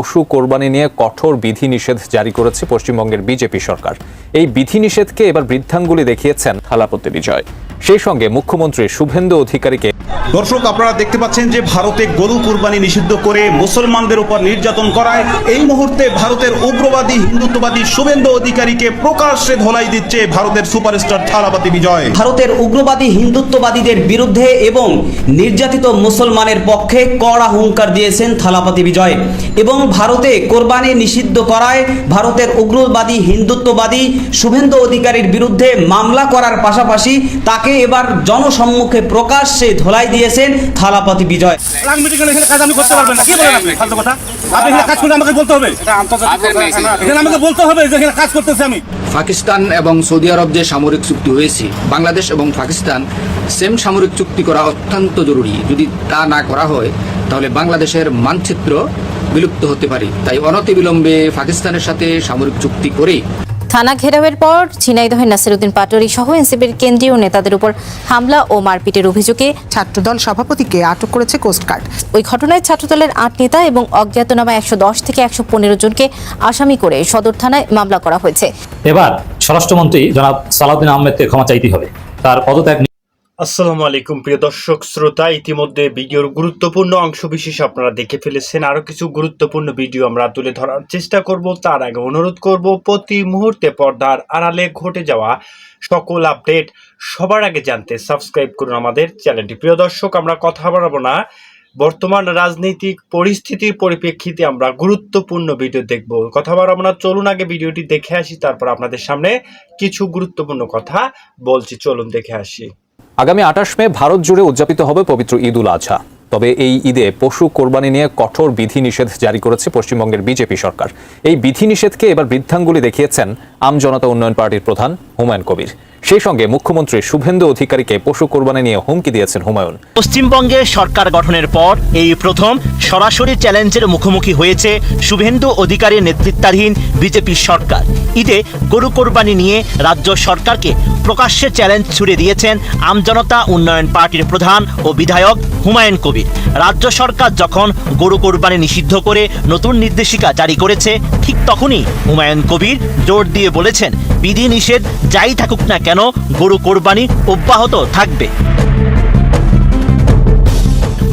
পশু কোরবানি নিয়ে কঠোর বিধিনিষেধ জারি করেছে পশ্চিমবঙ্গের বিজেপি সরকার। এই বিধিনিষেধকে এবার বৃদ্ধাঙ্গুলি দেখিয়েছেন থালাপতি বিজয়। সেই সঙ্গে মুখ্যমন্ত্রী শুভেন্দু অধিকারীকে। দর্শক, আপনারা দেখতে পাচ্ছেন যে ভারতে গরু কুরবানি নিষিদ্ধ করে মুসলমানদের উপর নির্যাতন করায় এই মুহূর্তে ভারতের উগ্রবাদী হিন্দুত্ববাদী শুভেন্দু অধিকারীকে প্রকাশ্যে ধোলাই দিচ্ছে ভারতের সুপারস্টার থালাপতি বিজয়। ভারতের উগ্রবাদী হিন্দুত্ববাদীদের বিরুদ্ধে এবং নির্যাতিত মুসলমানের পক্ষে কড়া হুঙ্কার দিয়েছেন থালাপতি বিজয় এবং ভারতে কোরবানি নিষিদ্ধ করায় ভারতের উগ্রবাদী হিন্দুত্ববাদী শুভেন্দু অধিকারীর বিরুদ্ধে মামলা করার পাশাপাশি তাকে এবার জনসম্মুখে প্রকাশ্যে ধোলাই দিয়েছেন থালাপতি বিজয়। পাকিস্তান এবং সৌদি আরব যে সামরিক চুক্তি হয়েছে, বাংলাদেশ এবং পাকিস্তান সেম সামরিক চুক্তি করা অত্যন্ত জরুরি। যদি তা না করা হয় তাহলে বাংলাদেশের মানচিত্র বিলুপ্ত হতে পারে। তাই অনতিবিলম্বে পাকিস্তানের সাথে সামরিক চুক্তি করে। থানা ঘেরাওয়ের পর ঝিনাইদহের নাসিরউদ্দিন পাটোয়ারি সহ এনসিপির কেন্দ্রীয় নেতাদের উপর হামলা ও মারপিটের অভিযোগে ছাত্রদল সভাপতিকে আটক করেছে কোস্টগার্ড। ওই ঘটনায় ছাত্রদলের 8 নেতা এবং অজ্ঞাতনামা 110 থেকে 115 জনকে আসামি করে সদর থানায় মামলা করা হয়েছে। এবার স্বরাষ্ট্রমন্ত্রী জনাব সালাউদ্দিন আহমেদকে ক্ষমা চাইতে হবে। তার পদত্যাগ। আসসালামু আলাইকুম প্রিয় দর্শক শ্রোতা, ইতিমধ্যে ভিডিওর গুরুত্বপূর্ণ অংশ বিশেষ আপনারা দেখে ফেলেছেন। আরো কিছু গুরুত্বপূর্ণ ভিডিও আমরা তুলে ধরার চেষ্টা করব। তার আগে অনুরোধ করব, প্রতি মুহূর্তে পর্দার আড়ালে ঘটে যাওয়া সকল আপডেট সবার আগে জানতে সাবস্ক্রাইব করুন আমাদের চ্যানেলটি। প্রিয় দর্শক, আমরা কথা বাড়াবো না। বর্তমান রাজনৈতিক পরিস্থিতির পরিপ্রেক্ষিতে আমরা গুরুত্বপূর্ণ ভিডিও দেখব। কথা বাড়াবো না, চলুন আগে ভিডিওটি দেখে আসি, তারপর আপনাদের সামনে কিছু গুরুত্বপূর্ণ কথা বলছি। চলুন দেখে আসি। আগামী 28 মে ভারত জুড়ে উদযাপিত হবে পবিত্র ঈদ উল আজহা। তবে এই ঈদে পশু কোরবানি নিয়ে কঠোর বিধিনিষেধ জারি করেছে পশ্চিমবঙ্গের বিজেপি সরকার। এই বিধিনিষেধকে এবার বৃদ্ধাঙ্গুলি দেখিয়েছেন আম জনতা উন্নয়ন পার্টির প্রধান হুমায়ুন কবির। সেই সঙ্গে মুখ্যমন্ত্রী শুভেন্দু অধিকারীকে পশু কোরবানি নিয়ে হুমকি দিয়েছেন হুমায়ুন। পশ্চিমবঙ্গে সরকার গঠনের পর এই প্রথম সরাসরি চ্যালেঞ্জের মুখোমুখি হয়েছে শুভেন্দু অধিকারীর নেতৃত্বাধীন বিজেপি সরকার। ঈদে গরু কোরবানি নিয়ে রাজ্য সরকারকে প্রকাশ্যে চ্যালেঞ্জ ছুড়ে দিয়েছেন আমজনতা উন্নয়ন পার্টির প্রধান ও বিধায়ক হুমায়ুন কবির। রাজ্য সরকার যখন গরু কোরবানি নিষিদ্ধ করে নতুন নির্দেশিকা জারি করেছে, ঠিক তখনই হুমায়ুন কবির জোর দিয়ে বলেছেন, বিধিনিষেধ যাই থাকুক না কেন গরু কোরবানি অব্যাহত থাকবে।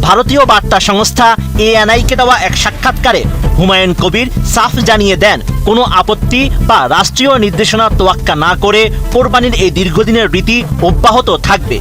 ভারতীয় বার্তা সংস্থা এএনআইকে দেওয়া এক সাক্ষাৎকারে হুমায়ুন কবির সাফ জানিয়ে দেন, কোনো আপত্তি বা রাষ্ট্রীয় নির্দেশনা তোয়াক্কা না করে কোরবানির এই দীর্ঘদিনের রীতি অব্যাহত থাকবে।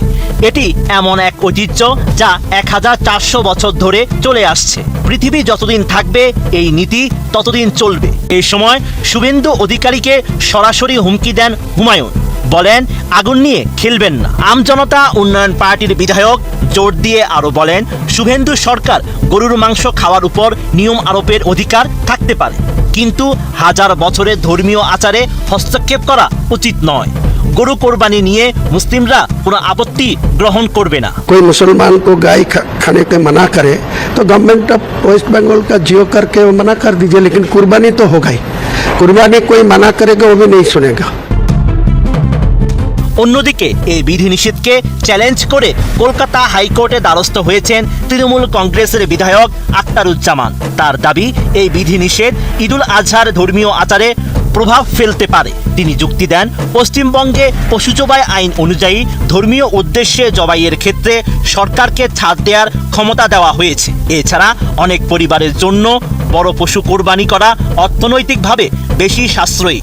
এটি এমন এক ঐতিহ্য যা 1400 বছর ধরে চলে আসছে। পৃথিবী যতদিন থাকবে এই নীতি ততদিন চলবে। এই সময় শুভেন্দু অধিকারীকে সরাসরি হুমকি দেন হুমায়ুন, বলেন আগুন নিয়ে খেলবেন না। আমজনতা উন্নয়ন পার্টির বিধায়ক জোর দিয়ে আরো বলেন, শুভেন্দু সরকার গরুর মাংস খাওয়ার উপর নিয়ম আরোপের অধিকার থাকতে পারে, কিন্তু হাজার বছরের ধর্মীয় আচারে হস্তক্ষেপ করা উচিত নয়। গরু কোরবানি নিয়ে মুসলিমরা কোনো আপত্তি গ্রহণ করবে না। कोई मुसलमान को गाय खाने के मना करे तो गवर्नमेंट ऑफ वेस्ट बंगाल का जियो करके मना कर दीजिए, लेकिन कुर्बानी तो होगा ही। कुर्बानी कोई मना करेगा वो भी नहीं सुनेगा। অন্যদিকে এই বিধিনিষেধকে চ্যালেঞ্জ করে কলকাতা হাইকোর্টে দ্বারস্থ হয়েছেন তৃণমূল কংগ্রেসের বিধায়ক আখতারুজ্জামান। তার দাবি, এই বিধিনিষেধ ঈদুল আজহার ধর্মীয় আচারে প্রভাব ফেলতে পারে। তিনি যুক্তি দেন, পশ্চিমবঙ্গে পশু জবাই আইন অনুযায়ী ধর্মীয় উদ্দেশ্যে জবাইয়ের ক্ষেত্রে সরকারকে ছাড় দেওয়ার ক্ষমতা দেওয়া হয়েছে। এছাড়া অনেক পরিবারের জন্য বড় পশু কোরবানি করা অর্থনৈতিকভাবে বেশি সাশ্রয়ী।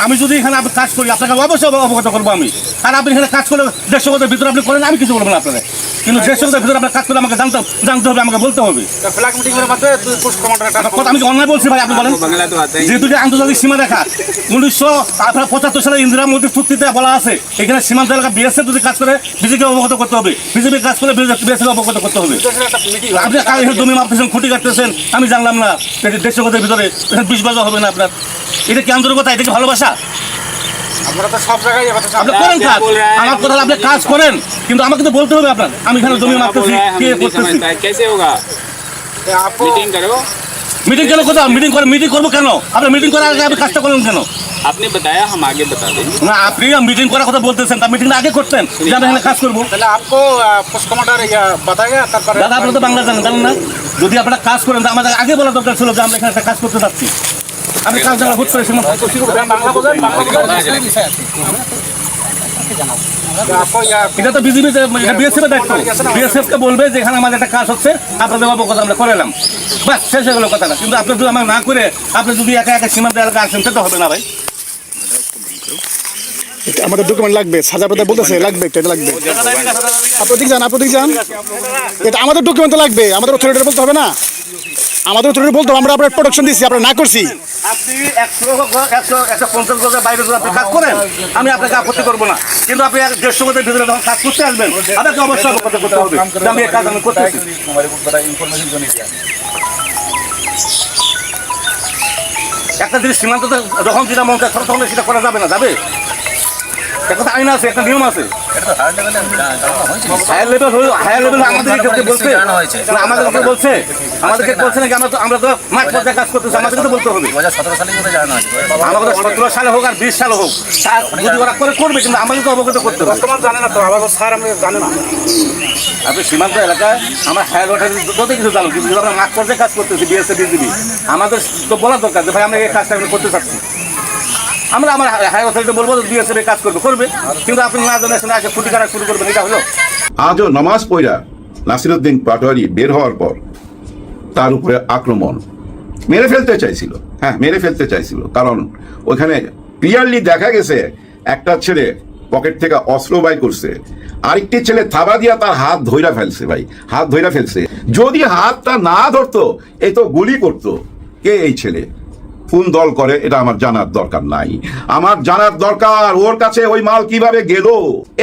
আমি যদি এখানে কাজ করি আপনাকে অবশ্যই অবগত করবো আমি। আর আপনি এখানে কাজ করলে 150 গজের ভিতরে আপনি করেন, আমি কিছু বলবো না আপনাকে। কিন্তু 150 গজের ভিতরে আপনার কাজ করলে আমাকে জানতে হবে, আমাকে বলতে হবে। আমি অন্যায় বলছি ভাই, আপনি বলেন। যেহেতু যে আন্তর্জাতিক সীমা রেখা 1975 সালে ইন্দিরা মোদীর চুক্তিতে বলা আছে, এখানে সীমান্ত এলাকা বিএসএফ যদি কাজ করে বিজেপিকে অবগত করতে হবে, বিজেপি কাজ করলে বিএসএফ অবগত করতে হবে। আপনি জমি মাপতেছেন, খুঁটি কাটতেছেন, আমি জানলাম না। 150 গজের ভিতরে 20 গজ হবে না আপনার। এটা কি আন্তরিকতা? এটা কি ভালোবাসা? আপনারা তো সব জায়গায় আপনি করেন কাজ, আমার কথা আপনি কাজ করেন, কিন্তু আমাকে তো বলতে হবে আপনার। আমি এখানে জমি মাপতেছি, কে করতেছি, कैसे होगा? मीटिंग करो। মিটিং কেন করতে মিটিং করবো কেন? আপনি মিটিং করার আগে আপনি কাজটা করলেন কেন? आपने बताया हम आगे बता देंगे। না, আপনি মিটিং করার কথা বলতেছেন, তা মিটিংটা আগে করতেন যে আমরা এখানে কাজ করবো। आपको पोस्ट कमांडर बताएगा দাদা আপনি তো বাংলা জানেন না? যদি আপনারা কাজ করেন তো আমাদের আগে বলা দরকার ছিল যে আমরা এখানে একটা কাজ করতে যাচ্ছি। আপনি কাজ জানা হুট করে এটা তো বিজেপি বিএসএফ এর দায়িত্ব। বিএসএফ কে বলবে যে এখানে আমাদের একটা কাজ হচ্ছে, আপনাদের অবগত আমরা করে এলাম, বাস শেষ হয়ে গেল কথাটা। কিন্তু আপনি যদি আমাকে না করে আপনি যদি একা একা সীমান্ত এলাকা আসেন সেটা হবে না ভাই। আমাদের ডকুমেন্ট লাগবে, সাজা প্রদান বলতেছে লাগবে, এটা লাগবে। আপনি যান এটা আমাদের ডকুমেন্ট লাগবে, আমাদের অথরিটি বলতে হবে না, আমাদের অথরিটি বলতে হবে আমরা আপনার প্রোডাকশন দিচ্ছি, আপনারা না করছি। আপনি 150 গজের বাইরে যদি আপনি কাজ করেন আমি আপনাকে আপত্তি করবো না, কিন্তু আপনি 150 গজের ভিতরে যখন কাজ করতে আসবেন আপনাকে অবশ্যই অবগত করতে হবে যে আমি এই কাজ আমি করতেছি। একটা জিনিস সীমান্ত যখন যেটা মন চায় তখন সেটা করা যাবে না, যাবে? একটা আইন আছে, একটা নিয়ম আছে। হায়ার লেভেল আমাদেরকে বলছে আমাদেরকে বলছে নাকি আমরা তো মাঠ পর্যায়ে কাজ করতেছি, আমাদেরকে তো বলতে হবে। 2017 সালে হোক আর 20 সালে হোক যদি ওরা করবে, কিন্তু আমাদের তো অবগত করতে হবে। জানে না তো আবার স্যার আমরা জানে না। আপনি সীমান্ত এলাকায় আমার হায়ার অথরিটি যত কিছু জানো, কিন্তু আমরা মাঠ পর্যায়ে কাজ করতেছি বিএসএফ বিজিবি, আমাদের তো বলার দরকার যে ভাই আমরা এই কাজটা আমরা করতে চাচ্ছি। আমরা আমার হায়ার অথরিটি বলবো বিএসএফ কাজ করবে, কিন্তু আপনি না জানেন আগে ছুটি করা শুরু করবেন, এটা হলো। আজও নামাজ পড়া নাসিরউদ্দিন পাটোয়ারি বের হওয়ার পর তার উপরে আক্রমণ মেরে ফেলতে চাইছিল। হ্যাঁ, মেরে ফেলতে চাইছিল, কারণ ওইখানে ক্লিয়ারলি দেখা গেছে একটা ছেলে পকেট থেকে অস্ত্র বাই করছে, আরেকটি ছেলে থাবা দিয়া তার হাত ধইরা ফেলছে। ভাই হাত ধইরা ফেলছে, যদি হাতটা না ধরতো এ তো গুলি করতো। কে এই ছেলে? কোন দল করে এটা আমার জানার দরকার নাই, আমার জানার দরকার ওর কাছে ওই মাল কিভাবে গেল।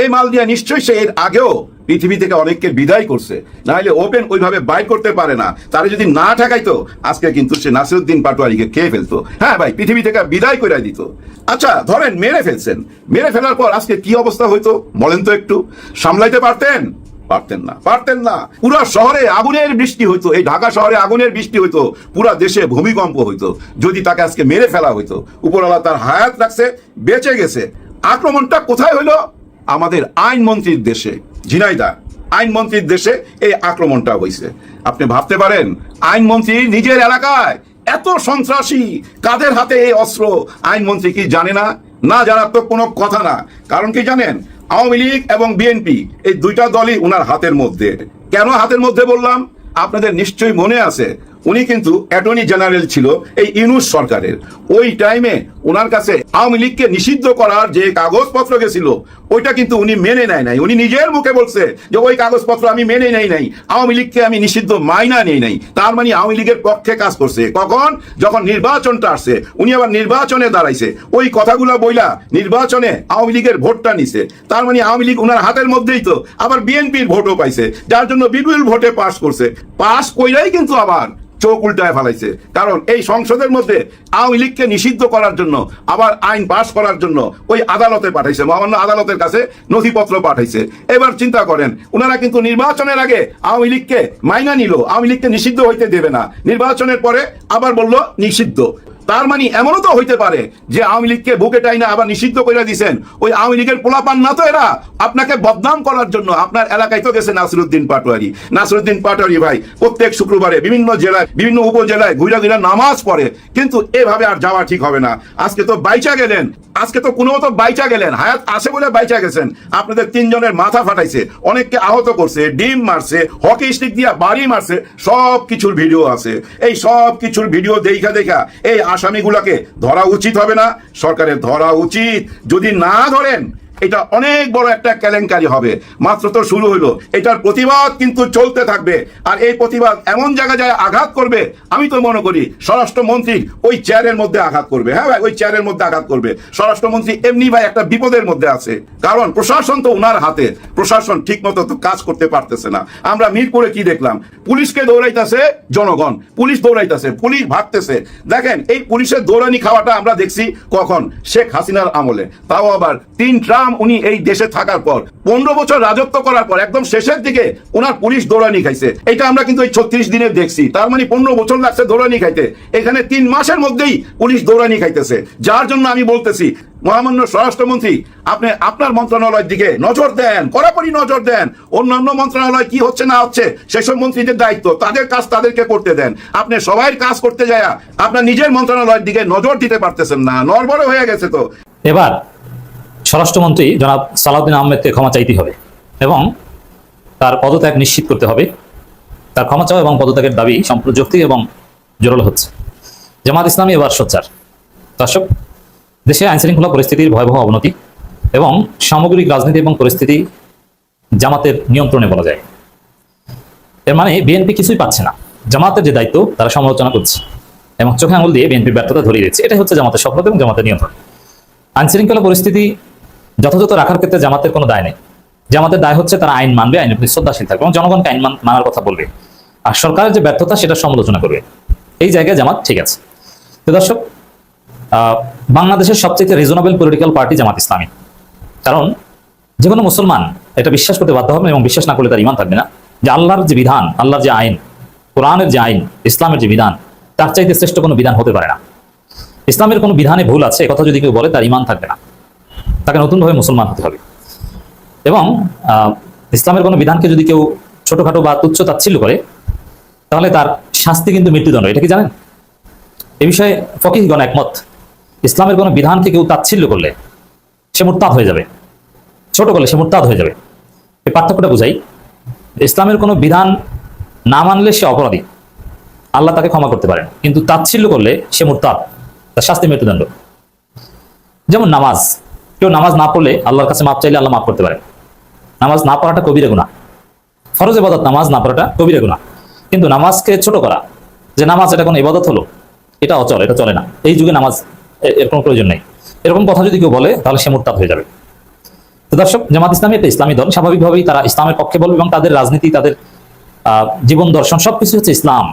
এই মাল দিয়ে নিশ্চয়ই সে এর আগেও পৃথিবী থেকে অনেককে বিদায় করছে, নাহলে ওপেন ওইভাবে বাই করতে পারে না। তারা যদি না ঠেকাইতো আজকে কিন্তু সে নাসিরউদ্দিন পাটোয়ারিকে খেয়ে ফেলতো। হ্যাঁ ভাই, পৃথিবী থেকে বিদায় করে দিত। আচ্ছা ধরেন মেরে ফেলছেন, মেরে ফেলার পর আজকে কি অবস্থা হইতো বলেন তো একটু? সামলাইতে পারতেন? পারতেন না। পুরো শহরে আগুনের বৃষ্টি হইতো, এই ঢাকা শহরে আগুনের বৃষ্টি হইতো, পুরো দেশে ভূমিকম্প হইতো যদি তাকে আজকে মেরে ফেলা হইতো। উপরওয়ালা তার হায়াত রাখছে, বেঁচে গেছে। আক্রমণটা কোথায় হইলো? আমাদের আইনমন্ত্রীর দেশে, ঝিনাইদহ আইনমন্ত্রীর দেশে এই আক্রমণটা হয়েছে। আপনি ভাবতে পারেন আইনমন্ত্রী নিজের এলাকায় এত সন্ত্রাসী, কাদের হাতে এই অস্ত্র আইনমন্ত্রী কি জানে না? না জানার তো কোনো কথা না। কারণ কি জানেন, আওয়ামী লীগ এবং বিএনপি এই দুইটা দলই উনার হাতের মধ্যে। কেন হাতের মধ্যে বললাম? আপনাদের নিশ্চয়ই মনে আছে উনি কিন্তু অ্যাটর্নি জেনারেল ছিল এই ইউনূস সরকারের। ওই টাইমে ওনার কাছে আওয়ামী লীগকে নিষিদ্ধ করার যে কাগজপত্র গেছিল ওইটা কিন্তু উনি মেনে নেয় নাই। উনি নিজের মুখে বলছে যে ওই কাগজপত্র আমি মেনে নেই নাই, আওয়ামী লীগকে আমি নিষিদ্ধ মাইনা নেই নাই। তার মানে আওয়ামী লীগের পক্ষে কাজ করছে। কখন? যখন নির্বাচনটা আসছে, উনি আবার নির্বাচনে দাঁড়াইছে, ওই কথাগুলো বইলা নির্বাচনে আওয়ামী লীগের ভোটটা নিছে। তার মানে আওয়ামী লীগ ওনার হাতের মধ্যেই তো। আবার বিএনপির ভোটও পাইছে, যার জন্য বিপুল ভোটে পাস করছে। পাস কইরাই কিন্তু আবার চোখ উল্টায় ফেলাইছে। কারণ এই সংসদের মধ্যে আওয়ামী লীগকে নিষিদ্ধ করার জন্য, আবার আইন পাস করার জন্য ওই আদালতে পাঠাইছে, মহামান্য আদালতের কাছে নথিপত্র পাঠাইছে। এবার চিন্তা করেন, ওনারা কিন্তু নির্বাচনের আগে আওয়ামী লীগকে মাইনা নিল, আওয়ামী লীগকে নিষিদ্ধ হইতে দেবে না, নির্বাচনের পরে আবার বলল নিষিদ্ধ। তার মানে এমনও তো হইতে পারে যে আওয়ামী লীগকে বুকে টাইনা আবার নিষিদ্ধ করে দিয়েছেন ওই আওয়ামী লীগের পোলাপান না তো এরা, আপনাকে বদনাম করার জন্য। আপনার এলাকায় তো গেছে নাসিরউদ্দিন পাটোয়ারি ভাই প্রত্যেক শুক্রবারে বিভিন্ন জেলায়, বিভিন্ন উপজেলায় ঘুরা ঘুরা নামাজ পড়ে, কিন্তু এভাবে আর যাওয়া ঠিক হবে না। আজকে তো বাইচা গেলেন, আজকে তো কোনো মতো বাইচা গেলেন, হায়াত আছে বলে বাইচা গেছেন। আপনাদের 3 জনের মাথা ফাটাইছে, অনেককে আহত করছে, ডিম মারছে, হকি স্টিক দিয়া বাড়ি মারছে, সব কিছুর ভিডিও আছে। এই সব কিছুর ভিডিও দেখা এই আসামিগুলাকে ধরা উচিত হবে না? সরকারের ধরা উচিত। যদি না ধরেন এটা অনেক বড় একটা কেলেঙ্কারি হবে। মাত্র তো শুরু হলো, এটার প্রতিবাদ কিন্তু চলতে থাকবে। আর এই প্রতিবাদ এমন জায়গায় আঘাত করবে, আমি তো মনে করি স্বরাষ্ট্রমন্ত্রী ওই চেয়ারের মধ্যে আঘাত করবে। হ্যাঁ ভাই, ওই চেয়ারের মধ্যে আঘাত করবে। স্বরাষ্ট্রমন্ত্রী এমনি ভাই একটা বিপদের মধ্যে আছে, কারণ প্রশাসন তো উনার হাতে। প্রশাসন ঠিক মতো তো কাজ করতে পারতেছে না। আমরা মিরপুরে কি দেখলাম? পুলিশকে দৌড়াইতেছে জনগণ, পুলিশ দৌড়াইতেছে, পুলিশ ভাগতেছে। দেখেন এই পুলিশের দৌড়ানি খাওয়াটা আমরা দেখছি কখন? শেখ হাসিনার আমলে, তাও আবার 3 ট্রাক উনি এই দেশে থাকার পর 15 বছর রাজত্ব করার পর একদম শেষের দিকে ওনার পুলিশ দৌড়ানি খাইছে। এটা আমরা কিন্তু এই 36 দিনে দেখছি। তার মানে 15 বছর লাগছে দৌড়ানি খাইতে, এখানে 3 মাসের মধ্যেই পুলিশ দৌড়ানি খাইতেছে। যার জন্য আমি বলতেছি মহামান্য স্বরাষ্ট্রমন্ত্রী, আপনি আপনার মন্ত্রণালয়ের দিকে নজর দেন, কড়াকড়ি নজর দেন। অন্যান্য মন্ত্রণালয় কি হচ্ছে না হচ্ছে সেসব মন্ত্রীদের দায়িত্ব, তাদের কাজ তাদেরকে করতে দেন। আপনি সবাই কাজ করতে যায় আপনার নিজের মন্ত্রণালয়ের দিকে নজর দিতে পারতেছেন না, নড়বড় হয়ে গেছে তো। এবার স্বরাষ্ট্রমন্ত্রী জনাব সালাউদ্দিন আহমেদকে ক্ষমা চাইতে হবে এবং তার পদত্যাগ নিশ্চিত করতে হবে। তার ক্ষমা চাওয়া এবং পদত্যাগের দাবি সম্পূর্ণ যৌক্তিক এবং জোরালো হচ্ছে। জামাত ইসলামী এবার সোচ্চার। দর্শক, দেশে আইনশৃঙ্খলা পরিস্থিতির ভয়াবহ অবনতি এবং সামগ্রিক রাজনীতি এবং পরিস্থিতি জামাতের নিয়ন্ত্রণে বলা যায়। এর মানে বিএনপি কিছুই পাচ্ছে না। জামাতের যে দায়িত্ব তারা সমালোচনা করছে এবং চোখে আঙুল দিয়ে বিএনপির ব্যর্থতা ধরিয়ে দিচ্ছে। এটাই হচ্ছে জামাতের সফলতা এবং জামাতের নিয়ন্ত্রণ। আইনশৃঙ্খলা পরিস্থিতি যথাযথ রাখার ক্ষেত্রে জামাতের কোনো দায় নেই। জামাতের দায় হচ্ছে তারা আইন মানবে, আইনের প্রতি শ্রদ্ধাশীল থাকবে এবং জনগণকে আইন মানার কথা বলবে, আর সরকারের যে ব্যর্থতা সেটা সমালোচনা করবে। এই জায়গায় জামাত ঠিক আছে। তো দর্শক, বাংলাদেশের সবচেয়ে reasonable political party Jamaat Islami. কারণ যে কোনো মুসলমান এটা বিশ্বাস করতে বাধ্য হবে এবং বিশ্বাস না করলে তার ঈমান থাকবে না যে আল্লাহর যে বিধান, আল্লাহর যে আইন, কোরআনের যে আইন, ইসলামের যে বিধান, তার চাইতে শ্রেষ্ঠ কোনো বিধান হতে পারে না। ইসলামের কোনো বিধানে ভুল আছে কথা যদি কেউ বলে তার ঈমান থাকবে না, তাকে নতুনভাবে মুসলমান হতে হবে। এবং ইসলামের কোনো বিধানকে যদি কেউ ছোটখাটো বা তুচ্ছ তাচ্ছিল্য করে তাহলে তার শাস্তি কিন্তু মৃত্যুদণ্ড। এটা কি জানেন? এ বিষয়ে ফকিহগণ একমত। ইসলামের কোনো বিধানকে কেউ তাচ্ছিল্য করলে সে মুরতাদ হয়ে যাবে, ছোট করলে সে মুরতাদ হয়ে যাবে। এই পার্থক্যটা বুঝাই। ইসলামের কোনো বিধান না মানলে সে অপরাধী, আল্লাহ তাকে ক্ষমা করতে পারেন, কিন্তু তাচ্ছিল্য করলে সে মুরতাদ, তার শাস্তি মৃত্যুদণ্ড। যেমন নামাজ, কেউ নামাজ না পড়লে আল্লাহর কাছে মাপ চাইলে আল্লাহ মাফ করতে পারেন। নামাজ না পড়াটা কবিরা গুনাহ, ফরজ ইবাদত নামাজ না পড়াটা কবিরা গুনাহ। কিন্তু নামাজকে ছোট করা, যে নামাজ এটা কোনো ইবাদত হলো, এটা অচল, এটা চলে না, এই যুগে নামাজ এর কোনো প্রয়োজন নেই, এরকম কথা যদি কেউ বলে তাহলে সে মুরতাদ হয়ে যাবে। তো দর্শক, জামাত ইসলামী একটা ইসলামী দল, স্বাভাবিকভাবেই তারা ইসলামের পক্ষে বলবে এবং তাদের রাজনীতি, তাদের জীবন দর্শন সবকিছু হচ্ছে ইসলাম।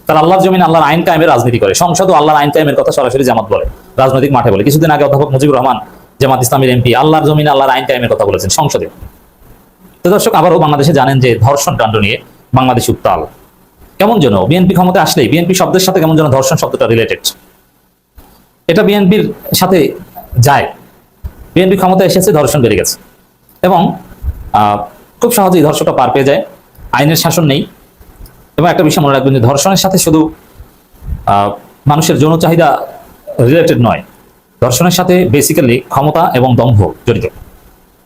তারা আল্লাহর জমিন আল্লাহর আইন কায়েমের রাজনীতি করে। সংসদ ও আল্লাহর আইন কায়েমের কথা সরাসরি জামাত বলে, রাজনৈতিক মাঠে বলে। কিছুদিন আগে অধ্যাপক মুজিবুর রহমান জামাত ইসলামীর এমপি আল্লাহর জমিন আল্লাহর আইন কায়েমের কথা বলেছেন সংসদে। তো দর্শক, আবারও বাংলাদেশে জানেন যে ধর্ষণ কাণ্ড নিয়ে বাংলাদেশ উত্তাল। কেমন যেন বিএনপি ক্ষমতায় আসলেই বিএনপি শব্দের সাথে কেমন যেন ধর্ষণ শব্দটা রিলেটেড, এটা বিএনপির সাথে যায়। বিএনপি ক্ষমতায় এসেছে, ধর্ষণ বেড়ে গেছে এবং খুব সহজেই ধর্ষণটা পার পেয়ে যায়। আইনের শাসন নেই। এবং একটা বিষয় মনে রাখবেন যে ধর্ষণের সাথে শুধু মানুষের যৌন চাহিদা রিলেটেড নয়, ধর্ষণের সাথে বেসিক্যালি ক্ষমতা এবং দম্ভ জড়িত,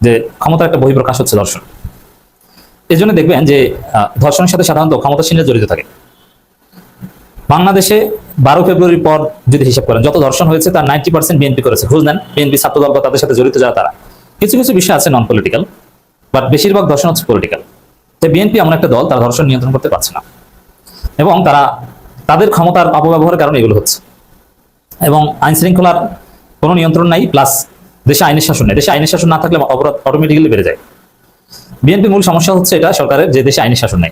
যে ক্ষমতার একটা বহিঃপ্রকাশ হচ্ছে ধর্ষণ। এই জন্য দেখবেন যে ধর্ষণের সাথে সাধারণত ক্ষমতাসীনরা জড়িত থাকে। বাংলাদেশে 12 ফেব্রুয়ারির পর যদি হিসাব করেন যত ধর্ষণ হয়েছে তার 90% বিএনপি করেছে। খোঁজ নেন বিএনপি ছাত্রদল বা তাদের সাথে জড়িত যারা, তারা। কিছু কিছু বিষয় আছে নন পলিটিক্যাল, বাট বেশিরভাগ ধর্ষণ হচ্ছে পলিটিক্যাল। তাই বিএনপি এমন একটা দল, তারা ধর্ষণ নিয়ন্ত্রণ করতে পারছে না এবং তাদের ক্ষমতার অপব্যবহারের কারণে এগুলো হচ্ছে। এবং আইন শৃঙ্খলার কোনো নিয়ন্ত্রণ নাই, প্লাস দেশে আইনের শাসন নেই। দেশে আইনের শাসন না থাকলে অপরাধ অটোমেটিক্যালি বেড়ে যায়। বিএনপির মূল সমস্যা হচ্ছে এটা সরকারের, যে দেশে আইনের শাসন নেই।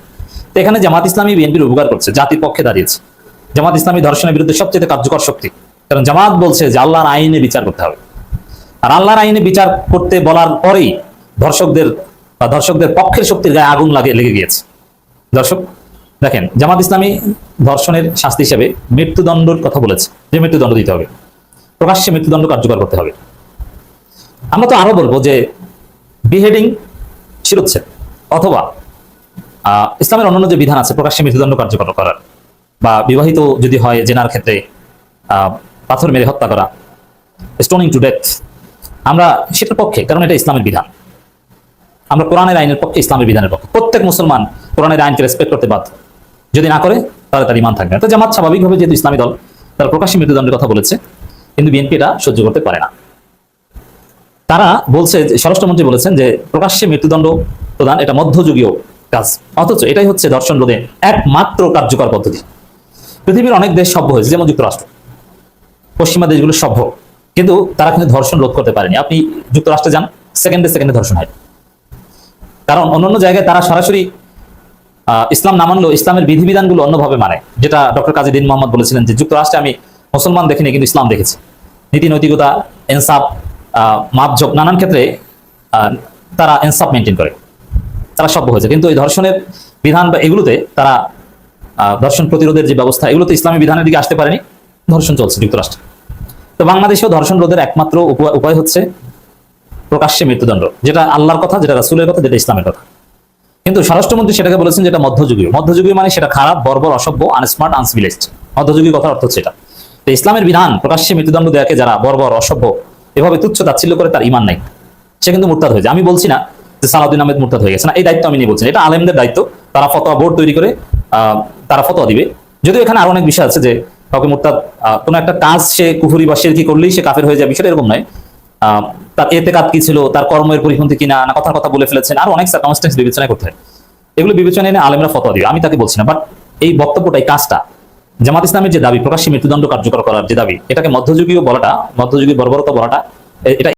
তো এখানে জামাত ইসলামী বিএনপির উপকার করছে, জাতির পক্ষে দাঁড়িয়েছে। জামাত ইসলামী ধর্ষণের বিরুদ্ধে সবচেয়ে কার্যকর শক্তি, কারণ জামাত বলছে যে আল্লাহর আইনে বিচার করতে হবে। আর আল্লাহর আইনে বিচার করতে বলার পরেই ধর্ষকদের পক্ষের শক্তির গায়ে আগুন লেগে গিয়েছে। দর্শক দেখেন, জামাত ইসলামী ধর্ষণের শাস্তি হিসেবে মৃত্যুদণ্ডের কথা বলেছে, যে মৃত্যুদণ্ড দিতে হবে, প্রকাশ্যে মৃত্যুদণ্ড কার্যকর করতে হবে। আমরা তো আরো বলবো যে বিহেডিং, শিরোচ্ছেদ, অথবা ইসলামের অন্যান্য যে বিধান আছে প্রকাশ্যে মৃত্যুদণ্ড কার্যকর করার, বা বিবাহিত যদি হয় জেনার ক্ষেত্রে পাথর মেরে হত্যা করা, স্টোনিং টু ডেথ, আমরা সেটার পক্ষে, কারণ এটা ইসলামের বিধান। আমরা কোরআনের আইনের পক্ষে, ইসলামের বিধানের পক্ষে। প্রত্যেক মুসলমান কোরআনের আইনকে রেসপেক্ট করতে বাধ্য, যদি না করে তাহলে তার ঈমান থাকবে না। তো জামাত স্বাভাবিকভাবে যেহেতু ইসলামী দল, তারা প্রকাশ্যে মৃত্যুদণ্ডের কথা বলেছে, কিন্তু বিএনপি এটা সহ্য করতে পারে না। তারা বলছে, স্বরাষ্ট্রমন্ত্রী বলেছেন যে প্রকাশ্যে মৃত্যুদণ্ড প্রদান এটা মধ্যযুগীয় কাজ, অথচ এটাই হচ্ছে ধর্ষণ রোধে একমাত্র কার্যকর পদ্ধতি। পৃথিবীর অনেক দেশ সভ্য হয়েছে, যেমন যুক্তরাষ্ট্র, পশ্চিমা দেশগুলো সভ্য, কিন্তু তারা কিন্তু ধর্ষণ রোধ করতে পারেনি। আপনি যুক্তরাষ্ট্রে যান, সেকেন্ডে ধর্ষণ হয়। কারণ অন্যান্য জায়গায় তারা সরাসরি ইসলাম না মানলেও ইসলামের বিধিবিধানগুলো অন্যভাবে মানে, যেটা ডক্টর কাজী দীন মোহাম্মদ বলেছিলেন যে যুক্তরাষ্ট্রে আমি মুসলমান দেখিনি, কিন্তু ইসলাম দেখেছি। নীতি নৈতিকতা, ইনসাফ, মাপঝোঁক, নানান ক্ষেত্রে তারা ইনসাফ মেনটেন করে, তারা সভ্য হয়েছে। কিন্তু এই ধর্ষণের বিধান বা এগুলোতে তারা ধর্ষণ প্রতিরোধের যে ব্যবস্থা, এগুলোতে ইসলামী বিধানের দিকে আসতে পারেনি, ধর্ষণ চলছে যুক্তরাষ্ট্রে। তো বাংলাদেশেও ধর্ষণ রোধের একমাত্র উপায় হচ্ছে প্রকাশ্যে মৃত্যুদণ্ড, যেটা আল্লাহর কথা, যেটা রাসূলের কথা, যেটা ইসলামের কথা। কিন্তু স্বরাষ্ট্রমন্ত্রী সেটাকে বলেছেন যেটা মধ্যযুগীয়। মধ্যযুগীয় মানে সেটা খারাপ, বর্বর, অসভ্য, আনস্মার্ট, আনসিভিলাইজড। মধ্যযুগীয় কথার অর্থ হচ্ছে এটা। তো ইসলামের বিধান প্রকাশ্যে মৃত্যুদণ্ড দেয়াকে যারা বর্বর, অসভ্য এভাবে তুচ্ছ তাচ্ছিল্য করে, তার ঈমান নাই, সে কিন্তু মুরতাদ হয়ে যায়। আমি বলছি না যে সালাউদ্দিন আহমেদ মুরতাদ হয়ে গেছে না, এই দায়িত্ব আমি নিয়ে বলছি না, এটা আলেমদের দায়িত্ব। তারা ফতোয়া বোর্ড তৈরি করে তারা ফতোয়া দিবে। যদিও এখানে আরো অনেক বিষয় আছে যে কাউকে মুরতাদ, কোনো একটা কাজ সে কুফরি বা শিরকি করলেই সে কাফের হয়ে যায়, বিষয়টা এরকম নয়। তার এতেকাদ কি ছিল, তার কর্মের পরিপন্থী কিনা, না কথার কথা বলে ফেলেছেন, আর অনেক সার্কামস্টেন্স বিবেচনা করতে হয়। এগুলো বিবেচনা এনে আলেমরা ফতোয়া দিবে, আমি তাকে বলছি না। বাট এই বক্তব্যটা, এই কাজটা, জামাত ইসলামের যে দাবি প্রকাশ্যে মৃত্যুদণ্ড কার্যকর করার যে দাবি, এটাকে মধ্যযুগীয় বলাটা, মধ্যযুগীয় বর্বরতা বলাটা, এটা